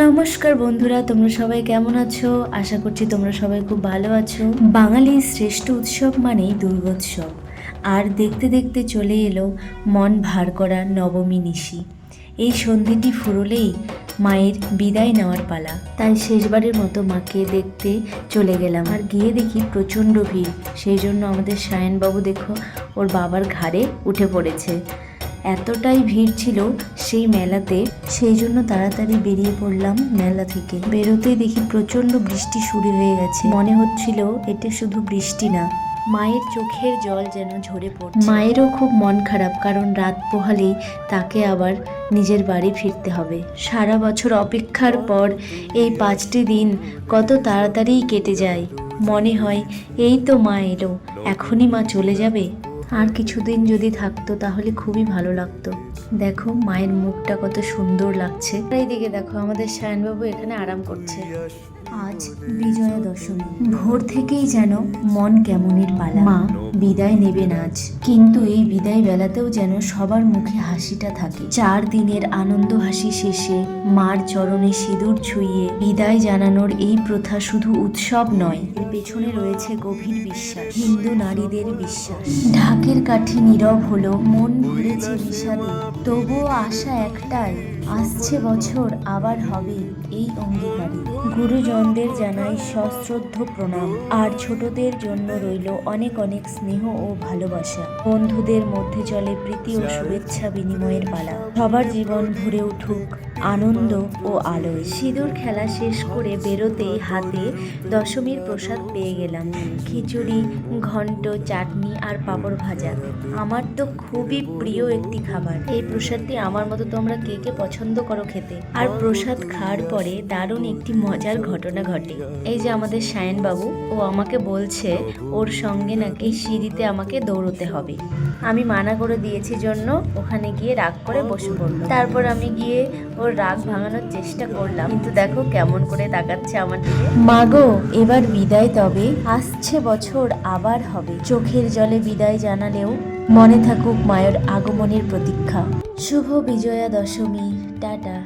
নমস্কার বন্ধুরা, তোমরা সবাই কেমন আছো? আশা করছি তোমরা সবাই খুব ভালো আছো। বাঙালির শ্রেষ্ঠ উৎসব মানেই দুর্গোৎসব। আর দেখতে দেখতে চলে এলো মন ভার করা নবমী নিশি। এই সন্ধ্যেটি ফুরলেই মায়ের বিদায় নেওয়ার পালা। তাই শেষবারের মতো মাকে দেখতে চলে গেলাম। আর গিয়ে দেখি প্রচণ্ড ভিড়। সেই জন্য আমাদের সায়নবাবু দেখো ওর বাবার ঘাড়ে উঠে পড়েছে। এতটাই ভিড় ছিল সেই মেলাতে, সেই জন্য তাড়াতাড়ি বেরিয়ে পড়লাম মেলা থেকে। বেরোতেই দেখি প্রচণ্ড বৃষ্টি শুরু হয়ে গেছে। মনে হচ্ছিল এটা শুধু বৃষ্টি না, মায়ের চোখের জল যেন ঝরে পড়ছে। মায়েরও খুব মন খারাপ, কারণ রাত পোহালেই তাকে আবার নিজের বাড়ি ফিরতে হবে। সারা বছর অপেক্ষার পর এই 5টি দিন কত তাড়াতাড়ি কেটে যায়। মনে হয় এই তো মা এলো, এখনই মা চলে যাবে। আর কিছুদিন যদি থাকতো তাহলে খুবই ভালো লাগতো। দেখো মায়ের মুখটা কত সুন্দর লাগছে। এইদিকে দেখো আমাদের সায়নবাবু এখানে আরাম করছে। আজ বিজয়া দশমী। ভোর থেকেই যেন মন কেমনের পালা। মা বিদায় নেবেন আজ, কিন্তু এই বিদায় বেলাতেও যেন সবার মুখে হাসিটা থাকে। 4 দিনের আনন্দ হাসি শেষে মার চরণে সিঁদুর ছুঁয়ে বিদায় জানানোর এই প্রথা শুধু উৎসব নয়, এর পেছনে রয়েছে গভীর বিশ্বাস, হিন্দু নারীদের বিশ্বাস। ঢাকের কাঠি নীরব হলো, মন ভরেছে বিষাদে, তবুও আশা একটাই, আসছে বছর আবার হবে এই অঙ্গীকারে। গুরুজনদের জানাই সশ্রদ্ধ প্রণাম, আর ছোটদের জন্য রইল অনেক অনেক স্নেহ ও ভালোবাসা। বন্ধুদের মধ্যে চলে প্রীতি ও শুভেচ্ছা বিনিময়ের পালা। সবার জীবন ভরে উঠুক আনন্দ ও আলোয়। সিঁদুর খেলা শেষ করে বেরোতেই হাতে দশমীর প্রসাদ পেয়ে গেলাম। খিচুড়ি, ঘন্ট, চাটনি আর পাঁপড় ভাজা। আমার তো খুবই প্রিয় একটি খাবার। এই প্রসাদটি আমার মতো তোমরা কে কে পছন্দ করো খেতে? আর প্রসাদ খাওয়ার পরে দারুণ একটি মজার ঘটনা ঘটে। এই যে আমাদের সায়নবাবু, ও আমাকে বলছে ওর সঙ্গে নাকি সিঁড়িতে আমাকে দৌড়তে হবে। আমি মানা করে দিয়েছি জন্য ওখানে গিয়ে রাগ করে বসে পড়লো। তারপর আমি গিয়ে ওর রাগ ভাঙানোর চেষ্টা করলাম, কিন্তু দেখো কেমন করে তাকাচ্ছে আমার দিকে। মাগো এবার বিদায়, তবে আসছে বছর আবার হবে। চোখের জলে বিদায় জানালেও মনে থাকুক মায়ের আগমনের প্রতীক্ষা। শুভ বিজয়া দশমী। টাটা।